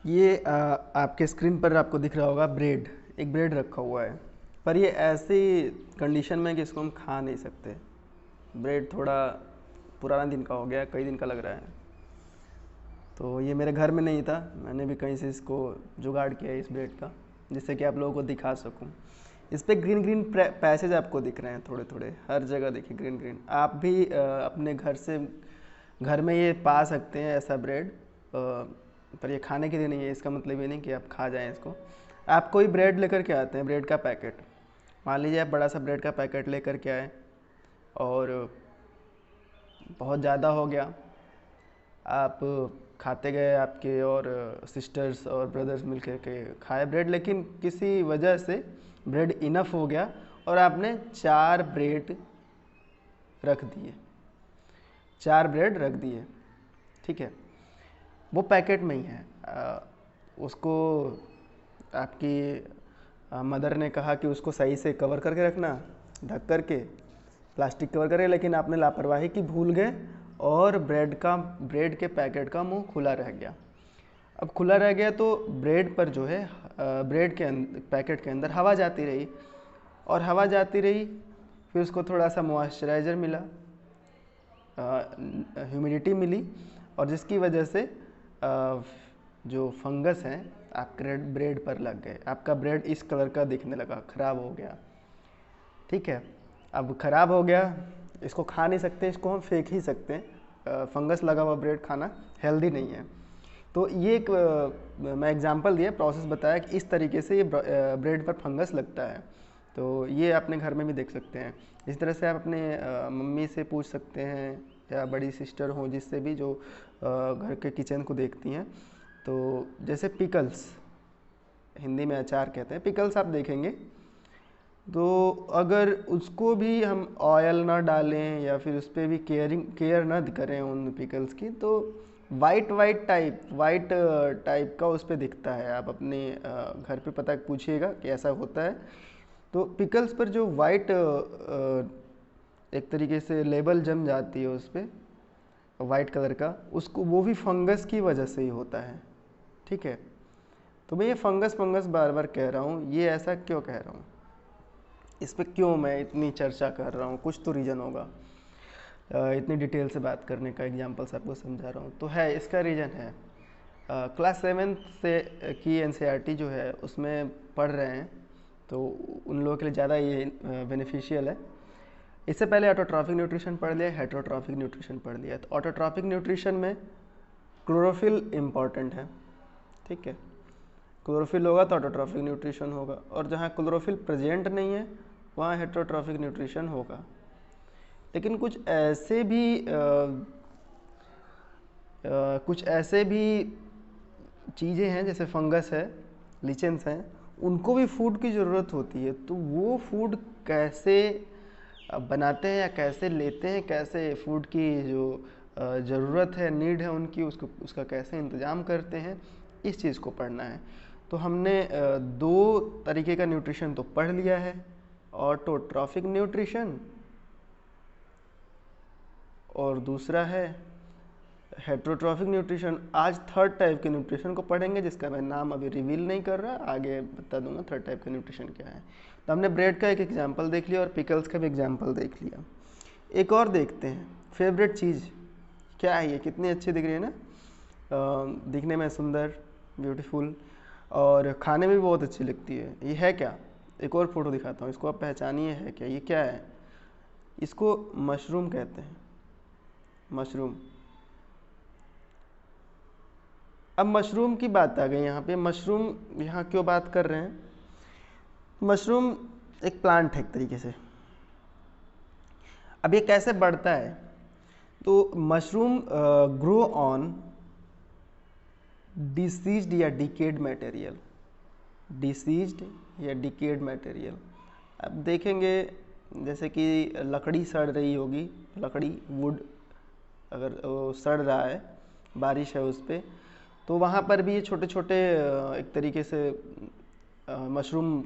ये आपके स्क्रीन पर आपको दिख रहा होगा ब्रेड। एक ब्रेड रखा हुआ है, पर ये ऐसी कंडीशन में कि इसको हम खा नहीं सकते। ब्रेड थोड़ा पुराना दिन का हो गया, कई दिन का लग रहा है। तो ये मेरे घर में नहीं था, मैंने भी कहीं से इसको जुगाड़ किया है इस ब्रेड का, जिससे कि आप लोगों को दिखा सकूं। इस पे ग्रीन ग्रीन पैसेज आपको दिख रहे हैं, थोड़े थोड़े हर जगह देखिए ग्रीन ग्रीन। आप भी अपने घर में ये पा सकते हैं ऐसा ब्रेड। पर ये खाने के लिए नहीं है, इसका मतलब ये नहीं कि आप खा जाएं इसको। आप कोई ब्रेड लेकर के आते हैं, ब्रेड का पैकेट, मान लीजिए आप बड़ा सा ब्रेड का पैकेट लेकर के आए और बहुत ज़्यादा हो गया, आप खाते गए, आपके और सिस्टर्स और ब्रदर्स मिलकर के खाए ब्रेड, लेकिन किसी वजह से ब्रेड इनफ हो गया और आपने 4 ब्रेड रख दिए, 4 ब्रेड रख दिए, ठीक है। वो पैकेट में ही है। उसको आपकी मदर ने कहा कि उसको सही से कवर करके रखना, ढक करके, प्लास्टिक कवर करके, लेकिन आपने लापरवाही की, भूल गए और ब्रेड के पैकेट का मुंह खुला रह गया। अब खुला रह गया तो ब्रेड पर जो है ब्रेड के पैकेट के अंदर हवा जाती रही और हवा जाती रही, फिर उसको थोड़ा सा मॉइस्चराइज़र मिला, ह्यूमिडिटी मिली, और जिसकी वजह से जो फंगस हैं आपके ब्रेड पर लग गए। आपका ब्रेड इस कलर का दिखने लगा, ख़राब हो गया, ठीक है। अब ख़राब हो गया, इसको खा नहीं सकते, इसको हम फेंक ही सकते हैं। फंगस लगा हुआ ब्रेड खाना हेल्दी नहीं है। तो ये एक मैं एग्जांपल दिया, प्रोसेस बताया कि इस तरीके से ये ब्रेड पर फंगस लगता है। तो ये अपने घर में भी देख सकते हैं। इस तरह से आप अपने मम्मी से पूछ सकते हैं या बड़ी सिस्टर हो, जिससे भी जो घर के किचन को देखती हैं। तो जैसे पिकल्स, हिंदी में अचार कहते हैं, पिकल्स आप देखेंगे तो अगर उसको भी हम ऑयल ना डालें या फिर उस पर भी केयर ना करें उन पिकल्स की, तो वाइट टाइप का उस पर दिखता है। आप अपने घर पे पता पूछिएगा कि ऐसा होता है। तो पिकल्स पर जो वाइट एक तरीके से लेबल जम जाती है उस पर, वाइट कलर का, उसको वो भी फंगस की वजह से ही होता है, ठीक है। तो मैं ये फंगस बार बार कह रहा हूँ, ये ऐसा क्यों कह रहा हूँ, इस पर क्यों मैं इतनी चर्चा कर रहा हूँ, कुछ तो रीज़न होगा। इतनी डिटेल से बात करने का एग्जांपल्स आपको समझा रहा हूँ, तो है, इसका रीज़न है। क्लास 7 से की एनसीईआरटी जो है उसमें पढ़ रहे हैं, तो उन लोगों के लिए ज़्यादा ये बेनिफिशियल है। इससे पहले ऑटोट्रॉफिक न्यूट्रिशन पढ़ लिया, हेटरोट्रॉफिक न्यूट्रिशन पढ़ लिया। तो ऑटोट्रॉफिक न्यूट्रिशन में क्लोरोफिल इम्पॉर्टेंट है, ठीक है। क्लोरोफिल होगा तो ऑटोट्रॉफिक न्यूट्रिशन होगा, और जहाँ क्लोरोफिल प्रेजेंट नहीं है वहाँ हेटरोट्रॉफिक न्यूट्रिशन होगा। लेकिन कुछ ऐसे भी चीज़ें हैं, जैसे फंगस है, लिचेंस हैं, उनको भी फूड की ज़रूरत होती है। तो वो फूड कैसे बनाते हैं या कैसे लेते हैं, कैसे फूड की जो ज़रूरत है, नीड है उनकी, उसका कैसे इंतज़ाम करते हैं, इस चीज़ को पढ़ना है। तो हमने 2 तरीके का न्यूट्रिशन तो पढ़ लिया है, ऑटोट्रॉफिक न्यूट्रिशन और दूसरा है हेटरोट्रॉफिक न्यूट्रिशन। आज थर्ड टाइप के न्यूट्रिशन को पढ़ेंगे, जिसका मैं नाम अभी रिवील नहीं कर रहा, आगे बता दूंगा थर्ड टाइप का न्यूट्रिशन क्या है। तो हमने ब्रेड का एक एग्जांपल देख लिया और पिकल्स का भी एग्जांपल देख लिया। एक और देखते हैं, फेवरेट चीज़ क्या है। ये कितनी अच्छी दिख रही है ना, दिखने में सुंदर, ब्यूटीफुल, और खाने में भी बहुत अच्छी लगती है। ये है क्या, एक और फोटो दिखाता हूँ, इसको आप पहचानिए है क्या, ये क्या है। इसको मशरूम कहते हैं, मशरूम। अब मशरूम की बात आ गई यहाँ पे। मशरूम यहाँ क्यों बात कर रहे हैं, मशरूम एक प्लांट है एक तरीके से। अब ये कैसे बढ़ता है, तो मशरूम ग्रो ऑन डिसीज्ड या डिकेड मटेरियल, डिसीज्ड या डिकेड मटेरियल। अब देखेंगे जैसे कि लकड़ी सड़ रही होगी, लकड़ी, वुड अगर सड़ रहा है, बारिश है उस पर, तो वहाँ पर भी ये छोटे छोटे एक तरीके से मशरूम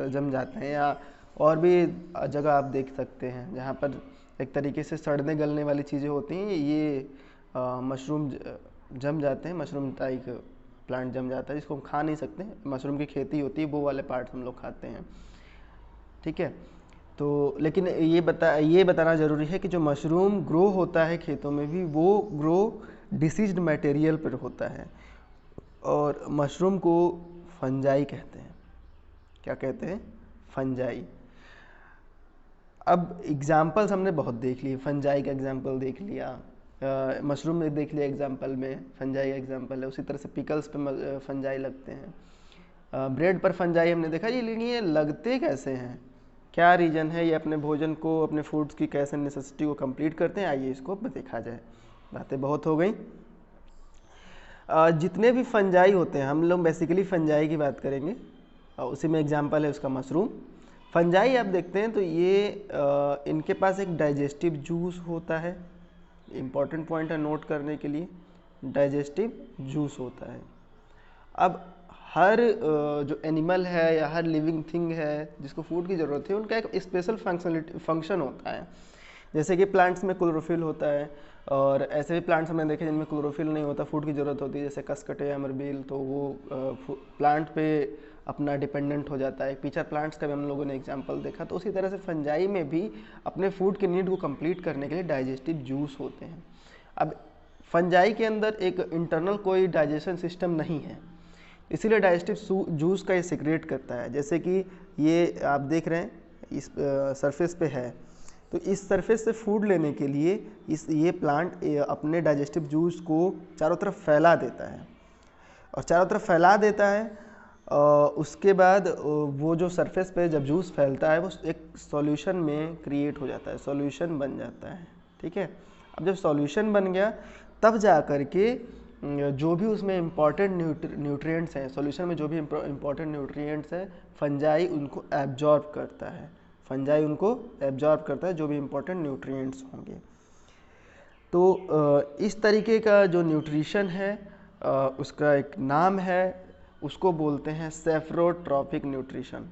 जम जाते हैं। या और भी जगह आप देख सकते हैं जहाँ पर एक तरीके से सड़ने गलने वाली चीज़ें होती हैं, ये मशरूम जम जाते हैं, मशरूम टाइप प्लांट जम जाता है, जिसको हम खा नहीं सकते। मशरूम की खेती होती है, वो वाले पार्ट्स हम लोग खाते हैं, ठीक है। तो लेकिन ये बताना ज़रूरी है कि जो मशरूम ग्रो होता है खेतों में भी, वो ग्रो डिसीज्ड मटेरियल पर होता है, और मशरूम को फंजाई कहते हैं। क्या कहते हैं? फंजाई। अब एग्जाम्पल्स हमने बहुत देख लिए, फंजाई का एग्जाम्पल देख लिया, मशरूम में देख लिया एग्जाम्पल में, फंजाई का एग्जाम्पल है। उसी तरह से पिकल्स पे फंजाई लगते हैं, ब्रेड पर फंजाई हमने देखा। लेकिन ये लगते कैसे हैं, क्या रीज़न है, ये अपने भोजन को, अपने फूड्स की कैसे नेसेसिटी को कंप्लीट करते हैं, आइए इसको देखा जाए। बातें बहुत हो गई। जितने भी फंजाई होते हैं, हम लोग बेसिकली फंजाई की बात करेंगे, उसी में एग्जाम्पल है उसका मशरूम। फंजाई आप देखते हैं तो ये इनके पास एक डाइजेस्टिव जूस होता है, इम्पॉर्टेंट पॉइंट है नोट करने के लिए, डाइजेस्टिव जूस होता है। अब हर जो एनिमल है या हर लिविंग थिंग है जिसको फूड की ज़रूरत है, उनका एक स्पेशल फंक्शन होता है। जैसे कि प्लांट्स में क्लोरोफिल होता है, और ऐसे भी प्लांट्स हमने देखे जिनमें क्लोरोफिल नहीं होता, फूड की ज़रूरत होती है, जैसे कसकटे या अमरबेल, तो वो प्लांट पे अपना डिपेंडेंट हो जाता है। पीछर प्लांट्स का भी हम लोगों ने एग्जांपल देखा। तो उसी तरह से फंजाई में भी अपने फूड के नीड को कंप्लीट करने के लिए डाइजेस्टिव जूस होते हैं। अब फंजाई के अंदर एक इंटरनल कोई डाइजेशन सिस्टम नहीं है, इसीलिए डाइजेस्टिव जूस का ये सिक्रेट करता है। जैसे कि ये आप देख रहे हैं इस सरफेस पे है, तो इस सरफेस से फूड लेने के लिए ये प्लांट अपने डाइजेस्टिव जूस को चारों तरफ फैला देता है, और चारों तरफ फैला देता है। उसके बाद वो जो सरफेस पे जब जूस फैलता है, वो एक सॉल्यूशन में क्रिएट हो जाता है, सॉल्यूशन बन जाता है, ठीक है। अब जब सॉल्यूशन बन गया, तब जा कर के जो भी उसमें इम्पॉर्टेंट न्यूट्रिएंट्स हैं, सॉल्यूशन में जो भी इम्पॉर्टेंट न्यूट्रिएंट्स हैं, फंजाई उनको एब्जॉर्ब करता है। फंजाई उनको एब्जॉर्ब करता है, जो भी इम्पॉर्टेंट न्यूट्रिएंट्स होंगे। तो इस तरीके का जो न्यूट्रिशन है, उसका एक नाम है, उसको बोलते हैं सेप्रोट्रॉफिक न्यूट्रिशन,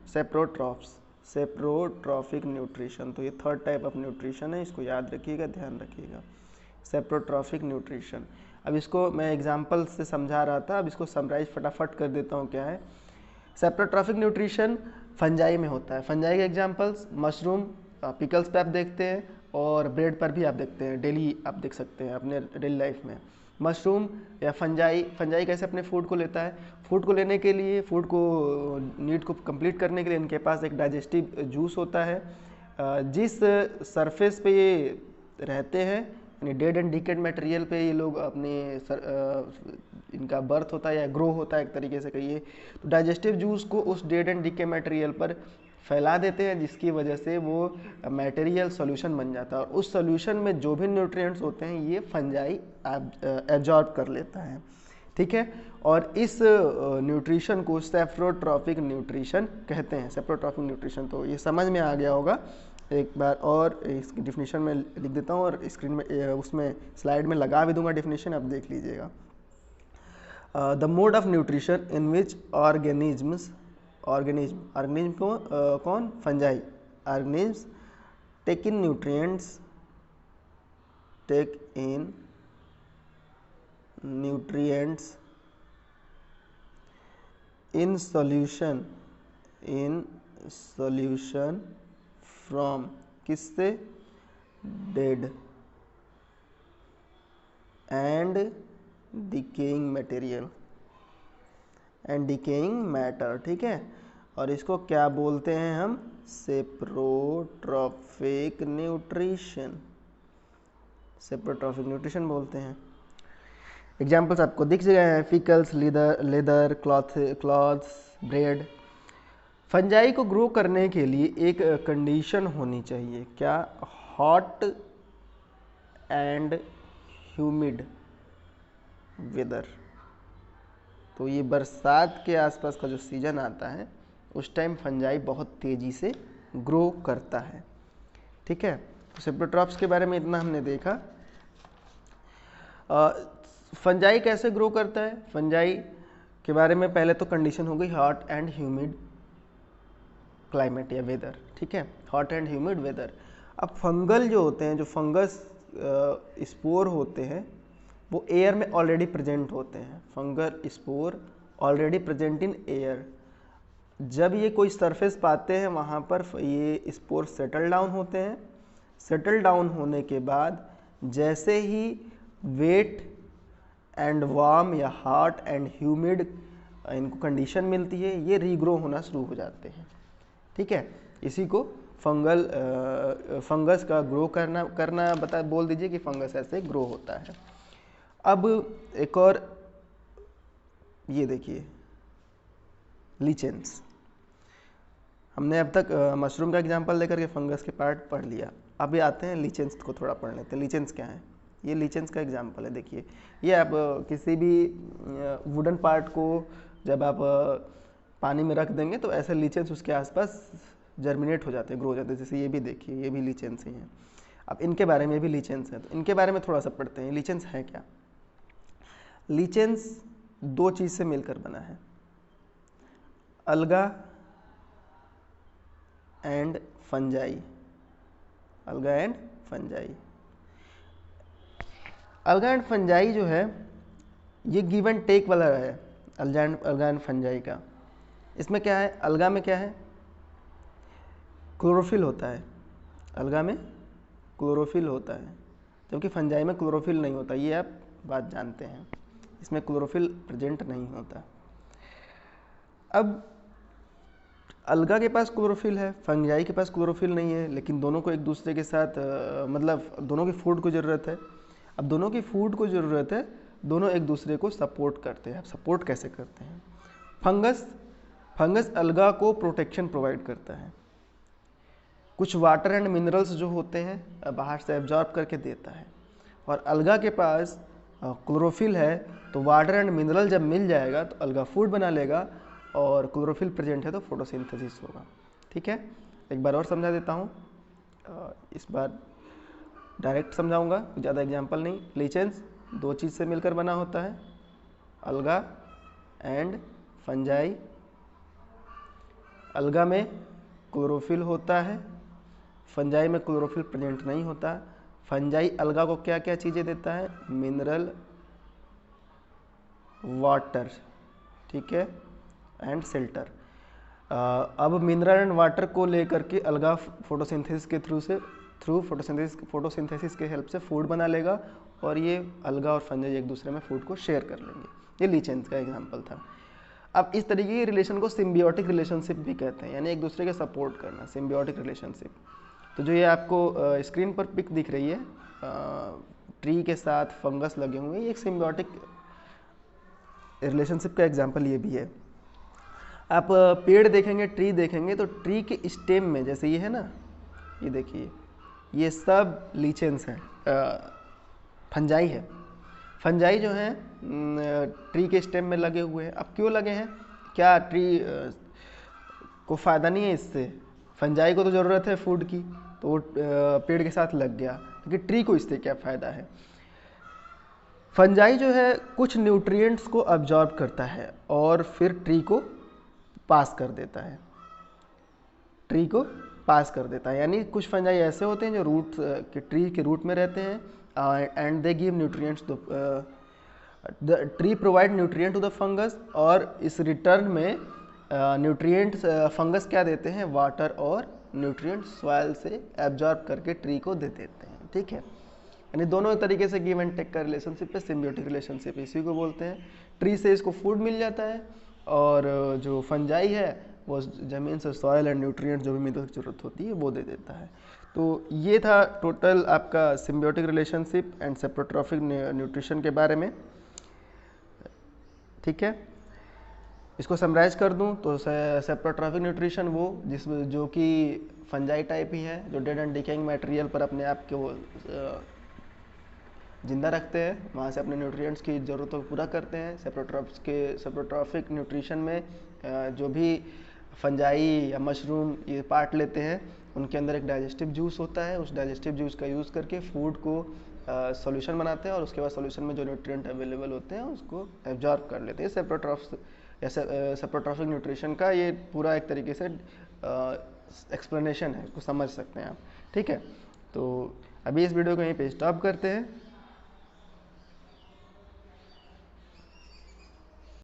सेप्रोट्रॉफिक न्यूट्रिशन। तो ये थर्ड टाइप ऑफ न्यूट्रिशन है, इसको याद रखिएगा, ध्यान रखिएगा, सेप्रोट्रॉफिक न्यूट्रिशन। अब इसको मैं एग्जांपल से समझा रहा था, अब इसको समराइज फटाफट कर देता हूँ क्या है। सेप्रोट्रॉफिक न्यूट्रिशन फंजाई में होता है। फंजाई के एग्जांपल्स मशरूम, पिकल्स पे आप देखते हैं, और ब्रेड पर भी आप देखते हैं, डेली आप देख सकते हैं अपने डेली लाइफ में। मशरूम या फंजाई कैसे अपने फूड को लेता है, फूड को लेने के लिए, फूड को नीड को कंप्लीट करने के लिए इनके पास एक डाइजेस्टिव जूस होता है। जिस सरफेस पे ये रहते हैं, यानी डेड एंड डिकेड मटेरियल पे ये लोग अपने इनका बर्थ होता है या ग्रो होता है एक तरीके से कहिए, तो डाइजेस्टिव जूस को उस डेड एंड डिके मटेरियल पर फैला देते हैं, जिसकी वजह से वो मटेरियल सॉल्यूशन बन जाता है, और उस सॉल्यूशन में जो भी न्यूट्रिएंट्स होते हैं ये फंजाई एब्जॉर्ब कर लेता है, ठीक है। और इस न्यूट्रिशन को सेप्रोट्रॉफिक न्यूट्रिशन कहते हैं, सेप्रोट्रॉफिक न्यूट्रिशन। तो ये समझ में आ गया होगा। एक बार और इसकी डिफिनीशन में लिख देता हूँ, और स्क्रीन में उसमें स्लाइड में लगा भी दूंगा डिफिनीशन, आप देख लीजिएगा। The mode of nutrition in which organism को कौन, fungi, organism take in nutrients in solution from किससे, dead and decaying matter, ठीक है। और इसको क्या बोलते हैं हम, सेप्रोट्रॉफिक न्यूट्रिशन बोलते हैं। एग्जाम्पल्स आपको दिख गए हैं, फिकल्स, लेदर, क्लॉथ्स, ब्रेड। फंजाई को ग्रो करने के लिए एक कंडीशन होनी चाहिए, क्या, हॉट एंड ह्यूमिड वेदर। तो ये बरसात के आसपास का जो सीजन आता है, उस टाइम फंजाई बहुत तेज़ी से ग्रो करता है, ठीक है। तो सेप्रोट्रॉप्स के बारे में इतना हमने देखा। फंजाई कैसे ग्रो करता है, फंजाई के बारे में पहले तो कंडीशन हो गई हॉट एंड ह्यूमिड क्लाइमेट या वेदर, ठीक है, हॉट एंड ह्यूमिड वेदर। अब फंगल जो होते हैं, जो फंगस स्पोर होते हैं, वो एयर में ऑलरेडी प्रेजेंट होते हैं। Fungal spore already present in air. जब ये कोई सरफेस पाते हैं वहाँ पर ये स्पोर सेटल डाउन होते हैं। सेटल डाउन होने के बाद जैसे ही वेट एंड वार्म या हॉट एंड ह्यूमिड इनको कंडीशन मिलती है, ये रीग्रो होना शुरू हो जाते हैं। ठीक है, इसी को फंगस का ग्रो करना बोल दीजिए कि फंगस ऐसे ग्रो होता है। अब एक और ये देखिए लीचेंस। हमने अब तक मशरूम का एग्जांपल लेकर के फंगस के पार्ट पढ़ लिया। अभी आते हैं लीचेंस को थोड़ा पढ़ लेते हैं। लीचेंस क्या है? ये लीचेंस का एग्जांपल है। देखिए ये आप किसी भी वुडन पार्ट को जब आप पानी में रख देंगे तो ऐसे लीचेंस उसके आसपास जर्मिनेट हो जाते हैं, ग्रो हो जाते हैं। जैसे ये भी देखिए, ये भी लीचेंस ही हैं। अब इनके बारे में भी लीचेंस है, तो इनके बारे में थोड़ा सा पढ़ते हैं। लीचेंस है क्या? लीचेंस दो चीज़ से मिलकर बना है, अलगा एंड फंजाई। अलगा एंड फंजाई। अलगा एंड फंजाई जो है ये गिव एंड टेक वाला है अलगा एंड फंजाई का। इसमें क्या है? अलगा में क्या है? क्लोरोफिल होता है। अलगा में क्लोरोफिल होता है, जबकि फंजाई में क्लोरोफिल नहीं होता। ये आप बात जानते हैं, इसमें क्लोरोफिल प्रेजेंट नहीं होता। अब अलगा के पास क्लोरोफिल है, फंजाई के पास क्लोरोफिल नहीं है, लेकिन दोनों को एक दूसरे के साथ मतलब दोनों की फूड को ज़रूरत है। अब दोनों की फूड को ज़रूरत है, दोनों एक दूसरे को सपोर्ट करते हैं। अब सपोर्ट कैसे करते हैं? फंगस अलगा को प्रोटेक्शन प्रोवाइड करता है, कुछ वाटर एंड मिनरल्स जो होते हैं बाहर से एब्जॉर्ब करके देता है। और अलगा के पास क्लोरोफिल है, तो वाटर एंड मिनरल जब मिल जाएगा तो अलगा फूड बना लेगा, और क्लोरोफिल प्रेजेंट है तो फोटोसिंथेसिस होगा। ठीक है, एक बार और समझा देता हूँ, इस बार डायरेक्ट समझाऊंगा, ज़्यादा एग्जांपल नहीं। लीचेंस दो चीज़ से मिलकर बना होता है, अलगा एंड फंजाई। अलगा में क्लोरोफिल होता है, फंजाई में क्लोरोफिल प्रेजेंट नहीं होता। फंजाई अलगा को क्या क्या चीज़ें देता है? मिनरल, वाटर, ठीक है, एंड शेल्टर। अब मिनरल एंड वाटर को लेकर के अलगा फोटोसिंथेसिस के थ्रू फोटोसिंथेसिस के हेल्प से फूड बना लेगा, और ये अलगा और फंजाई एक दूसरे में फूड को शेयर कर लेंगे। ये लीचेंस का एग्जांपल था। अब इस तरीके की रिलेशन को सिम्बियोटिक रिलेशनशिप भी कहते हैं, यानी एक दूसरे के सपोर्ट करना, सिम्बियोटिक रिलेशनशिप। तो जो ये आपको स्क्रीन पर पिक दिख रही है, ट्री के साथ फंगस लगे हुए, ये एक सिम्बियोटिक रिलेशनशिप का एग्जांपल ये भी है। आप पेड़ देखेंगे, ट्री देखेंगे, तो ट्री के स्टेम में जैसे ये है ना, ये देखिए, ये सब लीचेंस हैं, फंजाई है। फंजाई जो है ट्री के स्टेम में लगे हुए हैं। अब क्यों लगे हैं? क्या ट्री को फ़ायदा नहीं है इससे? फंजाई को तो ज़रूरत है फूड की, तो वो पेड़ के साथ लग गया, लेकिन ट्री को इससे क्या फ़ायदा है? फंजाई जो है कुछ न्यूट्रिएंट्स को अब्जॉर्ब करता है और फिर ट्री को पास कर देता है, ट्री को पास कर देता है। यानी कुछ फंजाई ऐसे होते हैं जो रूट के ट्री के रूट में रहते हैं, and they give nutrients, the tree provide nutrient to the fungus, और इस रिटर्न में न्यूट्रिएंट्स फंगस क्या देते हैं? वाटर और न्यूट्रिएंट्स सॉइल से एब्जॉर्ब करके ट्री को दे देते हैं। ठीक है, यानी दोनों तरीके से गिव एंड टेक का रिलेशनशिप है, सिम्बियोटिक रिलेशनशिप इसी को बोलते हैं। ट्री से इसको फूड मिल जाता है, और जो फंजाई है वो ज़मीन से सॉइल एंड न्यूट्रिएंट्स जो भी मिनरल की ज़रूरत होती है वो दे देता है। तो ये था टोटल आपका symbiotic relationship and saprotrophic nutrition के बारे में। ठीक है, इसको समराइज कर दूं तो सेप्रोट्रॉफिक न्यूट्रिशन वो जो कि फंजाई टाइप ही है, जो डेड एंड डिकेइंग मटेरियल पर अपने आप को जिंदा रखते हैं, वहाँ से अपने न्यूट्रिएंट्स की ज़रूरतों को पूरा करते हैं। सेप्रोट्रॉफिक न्यूट्रिशन में जो भी फंजाई या मशरूम ये पार्ट लेते हैं, उनके अंदर एक डाइजेस्टिव जूस होता है। उस डाइजेस्टिव जूस का यूज़ करके फूड को सॉल्यूशन बनाते हैं, और उसके बाद सॉल्यूशन में जो न्यूट्रिएंट अवेलेबल होते हैं उसको एब्जॉर्ब कर लेते हैं। सेप्रोट्रॉफिक न्यूट्रिशन का ये पूरा एक तरीके से एक्सप्लेनेशन है, इसको समझ सकते हैं आप। ठीक है, तो अभी इस वीडियो को यहीं पे स्टॉप करते हैं।